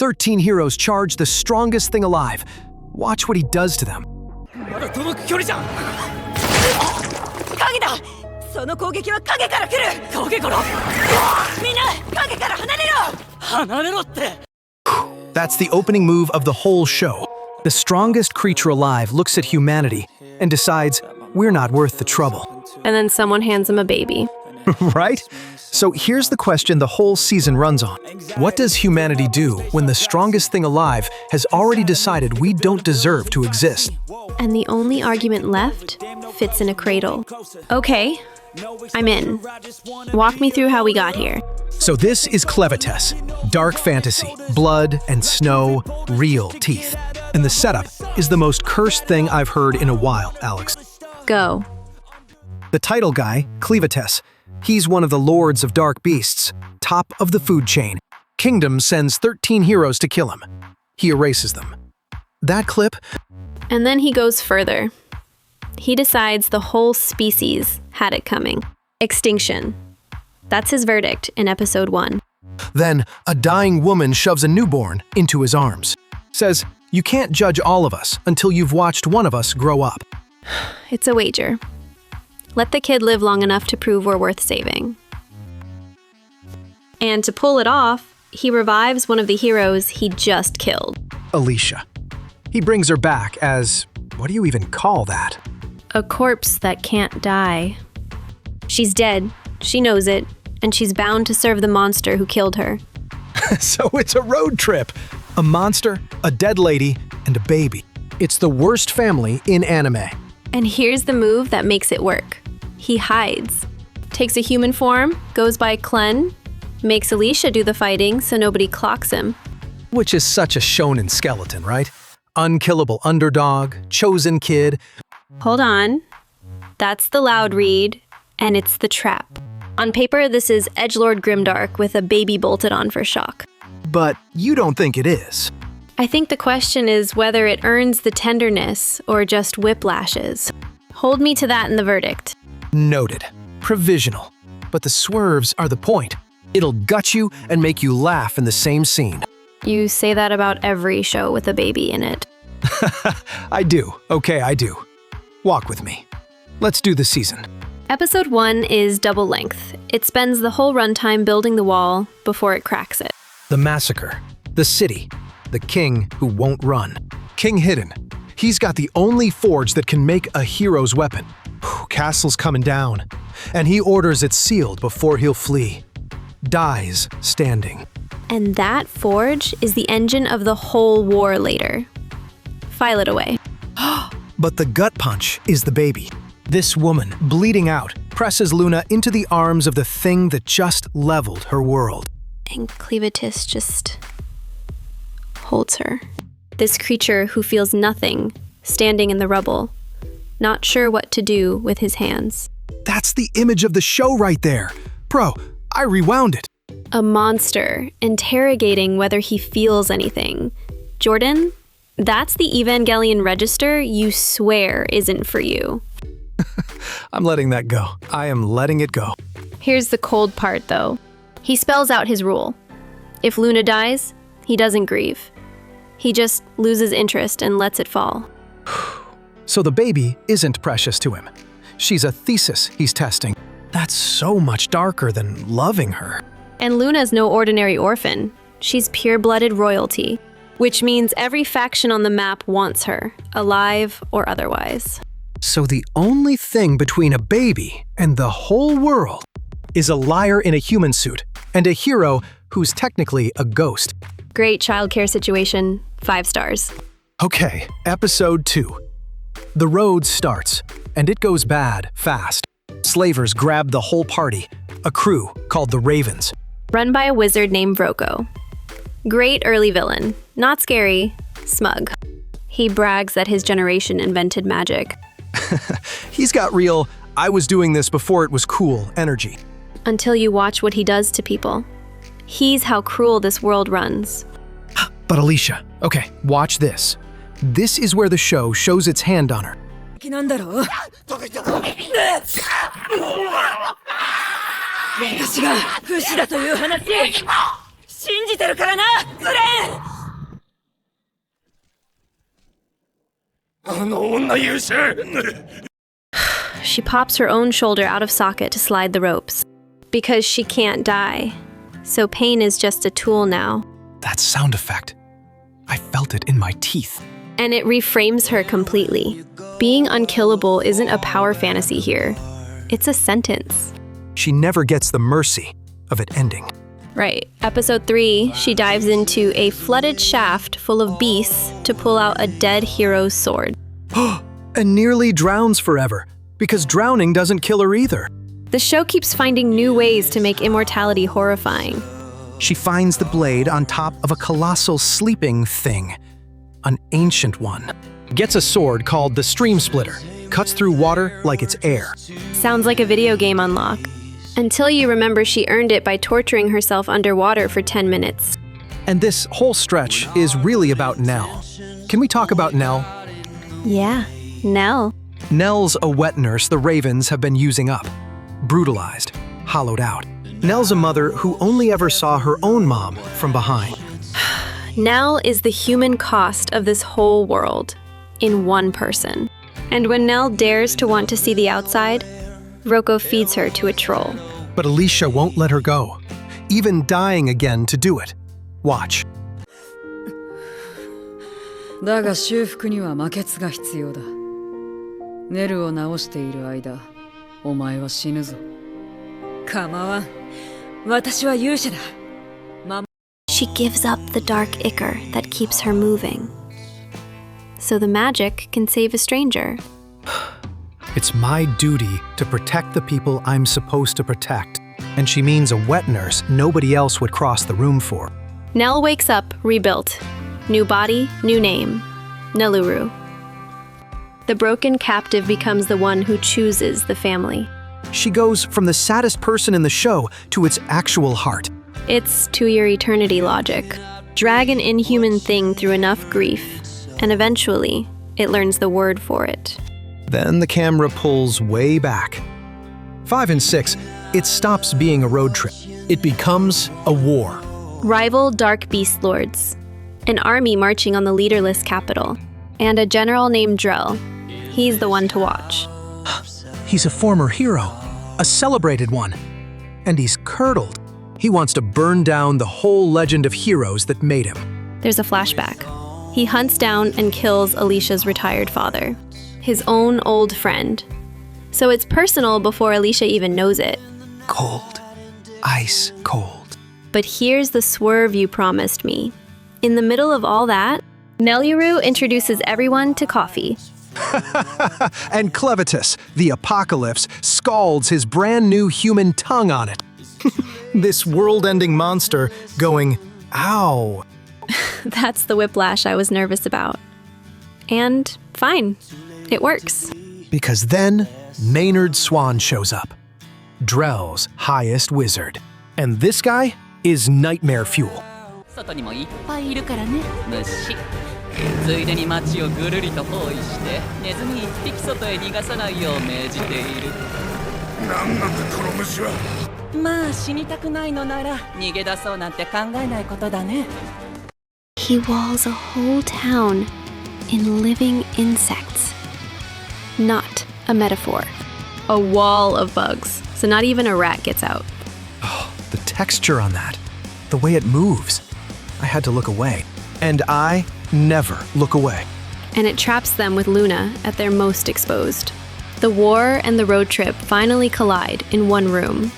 13 heroes charge the strongest thing alive. Watch what he does to them. まだ届く距離じゃん。影だ。その攻撃は影から来る。影から。みんな影から離れろ。離れろって。That's the opening move of the whole show. The strongest creature alive looks at humanity and decides we're not worth the trouble. And then someone hands him a baby. Right? So here's the question the whole season runs on. What does humanity do when the strongest thing alive has already decided we don't deserve to exist? And the only argument left fits in a cradle. Okay, I'm in. Walk me through how we got here. So this is Clevatess, dark fantasy, blood and snow, real teeth. And the setup is the most cursed thing I've heard in a while, Alex. Go. The title guy, Clevatess, he's one of the lords of dark beasts, top of the food chain. Kingdom sends 13 heroes to kill him. He erases them. That clip... And then he goes further. He decides the whole species had it coming. Extinction. That's his verdict in episode 1. Then, a dying woman shoves a newborn into his arms. Says, you can't judge all of us until you've watched one of us grow up. It's a wager. Let the kid live long enough to prove we're worth saving. And to pull it off, he revives one of the heroes he just killed. Alicia. He brings her back as, what do you even call that? A corpse that can't die. She's dead, she knows it, and she's bound to serve the monster who killed her. So it's a road trip. A monster, a dead lady, and a baby. It's the worst family in anime. And here's the move that makes it work. He hides. Takes a human form, goes by Clen, makes Alicia do the fighting so nobody clocks him. Which is such a shonen skeleton, right? Unkillable underdog, chosen kid. Hold on. That's the loud read, and it's the trap. On paper, this is edgelord Grimdark with a baby bolted on for shock. But you don't think it is. I think the question is whether it earns the tenderness or just whiplashes. Hold me to that in the verdict. Noted. Provisional. But the swerves are the point. It'll gut you and make you laugh in the same scene. You say that about every show with a baby in it. I do. Okay, I do. Walk with me. Let's do the season. Episode 1 is double length. It spends the whole runtime building the wall before it cracks it. The massacre. The city. The king who won't run. King Hidden. He's got the only forge that can make a hero's weapon. Castle's coming down. And he orders it sealed before he'll flee. Dies standing. And that forge is the engine of the whole war later. File it away. But the gut punch is the baby. This woman, bleeding out, presses Luna into the arms of the thing that just leveled her world. And Clevatess just holds her. This creature who feels nothing, standing in the rubble, not sure what to do with his hands. That's the image of the show right there. Bro, I rewound it. A monster, interrogating whether he feels anything. Jordan, that's the Evangelion register you swear isn't for you. I'm letting that go. I am letting it go. Here's the cold part, though. He spells out his rule. If Luna dies, he doesn't grieve. He just loses interest and lets it fall. So the baby isn't precious to him. She's a thesis he's testing. That's so much darker than loving her. And Luna's no ordinary orphan. She's pure-blooded royalty, which means every faction on the map wants her, alive or otherwise. So the only thing between a baby and the whole world is a liar in a human suit and a hero who's technically a ghost. Great childcare situation, 5 stars. Okay, episode 2. The road starts, and it goes bad fast. Slavers grab the whole party, a crew called the Ravens. Run by a wizard named Vroko. Great early villain, not scary, smug. He brags that his generation invented magic. He's got real, I was doing this before it was cool energy. Until you watch what he does to people. He's how cruel this world runs. But Alicia, okay, watch this. This is where the show shows its hand on her. なんだろう私が不死だという話信じてるからなグレン She pops her own shoulder out of socket to slide the ropes. Because she can't die. So pain is just a tool now. That sound effect. I felt it in my teeth. And it reframes her completely. Being unkillable isn't a power fantasy here. It's a sentence. She never gets the mercy of it ending. Right. Episode 3, she dives into a flooded shaft full of beasts to pull out a dead hero's sword. And nearly drowns forever, because drowning doesn't kill her either. The show keeps finding new ways to make immortality horrifying. She finds the blade on top of a colossal sleeping thing. An ancient one. Gets a sword called the Stream Splitter. Cuts through water like it's air. Sounds like a video game unlock. Until you remember she earned it by torturing herself underwater for 10 minutes. And this whole stretch is really about Nell. Can we talk about Nell? Yeah, Nell. Nell's a wet nurse the Ravens have been using up. Brutalized, hollowed out. Nell's a mother who only ever saw her own mom from behind. Nell is the human cost of this whole world, in one person. And when Nell dares to want to see the outside, Rocco feeds her to a troll. But Alicia won't let her go, even dying again to do it. Watch. だが修復には魔血が必要だ。ネルを治している間、お前は死ぬぞ。構わん。私は勇者だ。She gives up the dark ichor that keeps her moving. So the magic can save a stranger. It's my duty to protect the people I'm supposed to protect. And she means a wet nurse nobody else would cross the room for. Nell wakes up rebuilt. New body, new name. Nelluru. The broken captive becomes the one who chooses the family. She goes from the saddest person in the show to its actual heart. It's to your eternity logic. Drag an inhuman thing through enough grief, and eventually, it learns the word for it. Then the camera pulls way back. 5 and 6, it stops being a road trip. It becomes a war. Rival dark beast lords. An army marching on the leaderless capital. And a general named Drell. He's the one to watch. He's a former hero, a celebrated one. And he's curdled. He wants to burn down the whole legend of heroes that made him. There's a flashback. He hunts down and kills Alicia's retired father. His own old friend. So it's personal before Alicia even knows it. Cold. Ice cold. But here's the swerve you promised me. In the middle of all that, Nelluru introduces everyone to coffee. And Clevatess, the apocalypse, scalds his brand new human tongue on it. This world-ending monster going, ow. That's the whiplash I was nervous about. And fine, it works. Because then Maynard Swan shows up. Drell's highest wizard. And this guy is nightmare fuel. 外にもいっぱいいるからね、虫。ついでに町をぐるりと包囲してネズミ一匹外へ逃がさないよう命じている。なんなんだこの虫は。まあ死にたくないのなら逃げ出そうなんて考えないことだね。He walls a whole town in living insects. Not a metaphor. A wall of bugs, so not even a rat gets out. Oh, the texture on that. The way it moves. I had to look away. And I never look away. And it traps them with Luna at their most exposed. The war and the road trip finally collide in one room.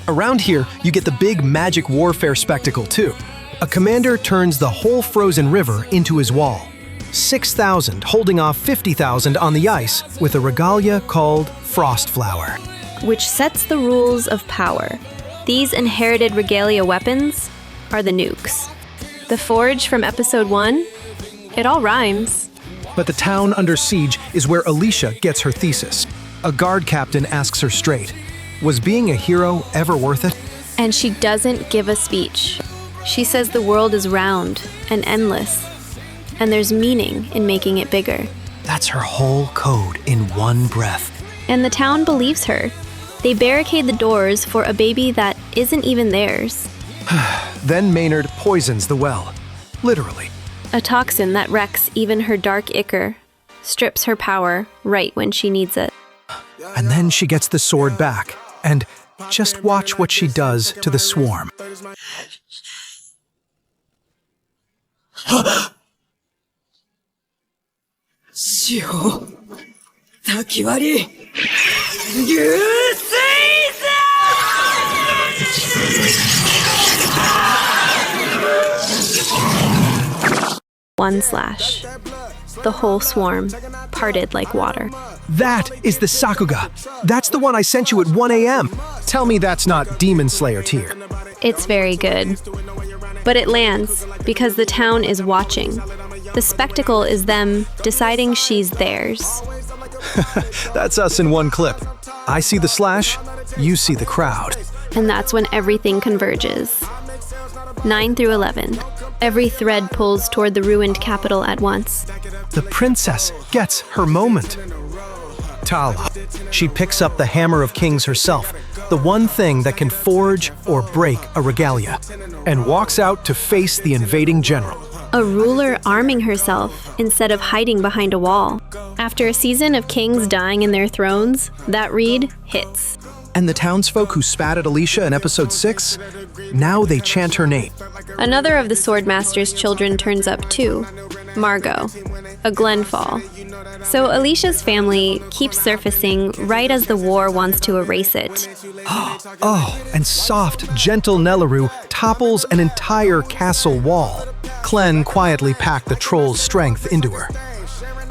Around here, you get the big magic warfare spectacle too. A commander turns the whole frozen river into his wall. 6,000 holding off 50,000 on the ice with a regalia called Frost Flower. Which sets the rules of power. These inherited regalia weapons are the nukes. The forge from episode 1? It all rhymes. But the town under siege is where Alicia gets her thesis. A guard captain asks her straight, was being a hero ever worth it? And she doesn't give a speech. She says the world is round and endless, and there's meaning in making it bigger. That's her whole code in one breath. And the town believes her. They barricade the doors for a baby that isn't even theirs. Then Maynard poisons the well. Literally. A toxin that wrecks even her dark ichor. strips her power right when she needs it. And then she gets the sword back, and just watch what she does to the swarm. 四方滝割り流水 One slash. The whole swarm parted like water. That is the Sakuga. That's the one I sent you at 1 a.m. Tell me that's not Demon Slayer tier. It's very good. But it lands because the town is watching. The spectacle is them deciding she's theirs. That's us in one clip. I see the slash, you see the crowd. And that's when everything converges. 9 through 11. Every thread pulls toward the ruined capital at once. The princess gets her moment. Tala. She picks up the Hammer of Kings herself, the one thing that can forge or break a regalia, and walks out to face the invading general. A ruler arming herself instead of hiding behind a wall. After a season of kings dying in their thrones, that read hits. And the townsfolk who spat at Alicia in episode 6, now they chant her name. Another of the Swordmaster's children turns up too, Margot, a Glenfall. So Alicia's family keeps surfacing right as the war wants to erase it. Oh, and soft, gentle Nellaroo topples an entire castle wall. Clen quietly packed the troll's strength into her.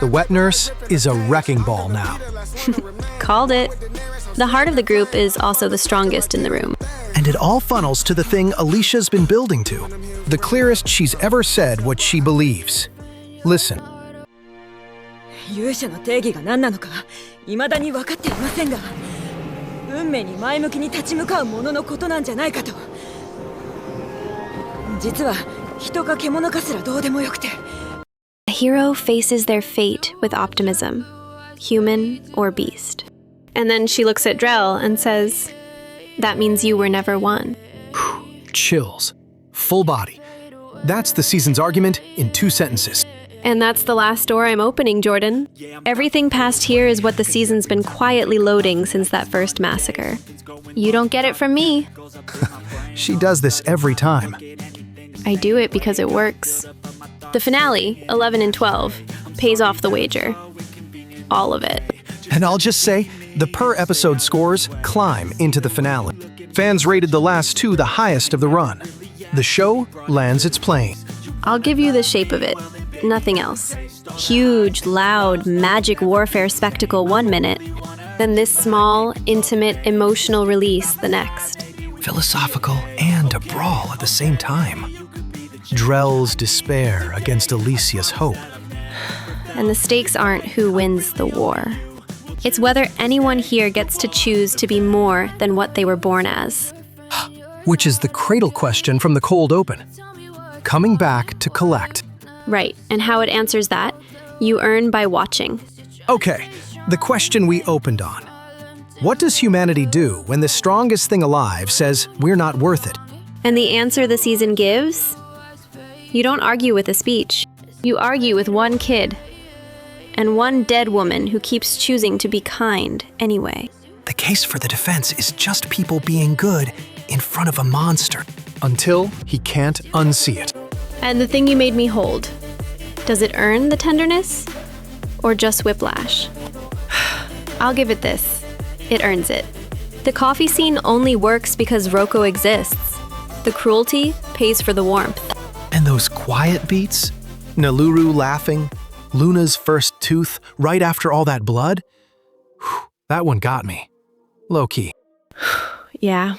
The wet nurse is a wrecking ball now. Called it. The heart of the group is also the strongest in the room. And it all funnels to the thing Alicia's been building to. The clearest she's ever said what she believes. Listen. 勇者の定義が何なのか未だに分かっていませんが、運命に前向きに立ち向かう者のことなんじゃないかと。実は人か獣かすらどうでもよくて。A hero faces their fate with optimism, human or beast. And then she looks at Drell and says, "That means you were never one." Chills. Full body. That's the season's argument in 2 sentences. And that's the last door I'm opening, Jordan. Everything past here is what the season's been quietly loading since that first massacre. You don't get it from me. She does this every time. I do it because it works. The finale, 11 and 12, pays off the wager. All of it. And I'll just say, the per-episode scores climb into the finale. Fans rated the last 2 the highest of the run. The show lands its plane. I'll give you the shape of it. Nothing else. Huge, loud, magic warfare spectacle 1 minute, then this small, intimate, emotional release the next. Philosophical and a brawl at the same time. Drell's despair against Alicia's hope. And the stakes aren't who wins the war. It's whether anyone here gets to choose to be more than what they were born as. Which is the cradle question from the cold open. Coming back to collect. Right, and how it answers that, you earn by watching. Okay, the question we opened on. What does humanity do when the strongest thing alive says we're not worth it? And the answer the season gives? You don't argue with a speech. You argue with one kid. And one dead woman who keeps choosing to be kind anyway. The case for the defense is just people being good in front of a monster. Until he can't unsee it. And the thing you made me hold. Does it earn the tenderness? Or just whiplash? I'll give it this. It earns it. The coffee scene only works because Roko exists. The cruelty pays for the warmth. And those quiet beats? Nellaroo laughing, Luna's first tooth right after all that blood? Whew, that one got me. Low-key. Yeah,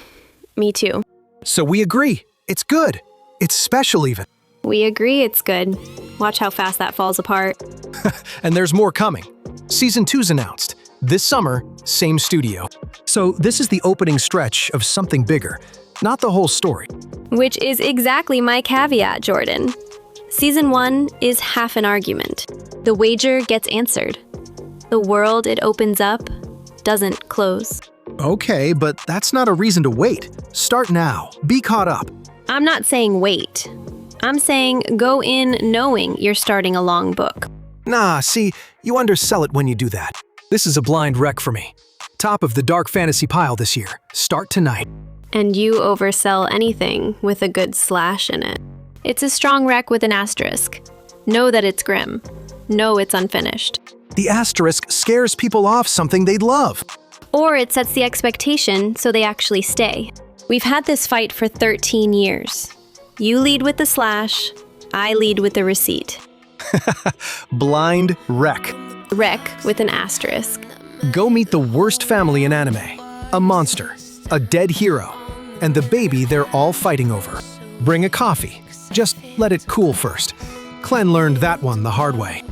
me too. So we agree. It's good. It's special even. We agree it's good. Watch how fast that falls apart. And there's more coming. Season 2's announced. This summer, same studio. So this is the opening stretch of something bigger, not the whole story. Which is exactly my caveat, Jordan. Season 1 is half an argument. The wager gets answered. The world it opens up doesn't close. Okay, but that's not a reason to wait. Start now. Be caught up. I'm not saying wait. I'm saying go in knowing you're starting a long book. Nah, see, you undersell it when you do that. This is a blind wreck for me. Top of the dark fantasy pile this year. Start tonight. And you oversell anything with a good slash in it. It's a strong wreck with an asterisk. Know that it's grim. Know it's unfinished. The asterisk scares people off something they'd love. Or it sets the expectation so they actually stay. We've had this fight for 13 years. You lead with the slash, I lead with the receipt. Blind wreck. Wreck with an asterisk. Go meet the worst family in anime. A monster, a dead hero, and the baby they're all fighting over. Bring a coffee. Just let it cool first. Clen learned that one the hard way.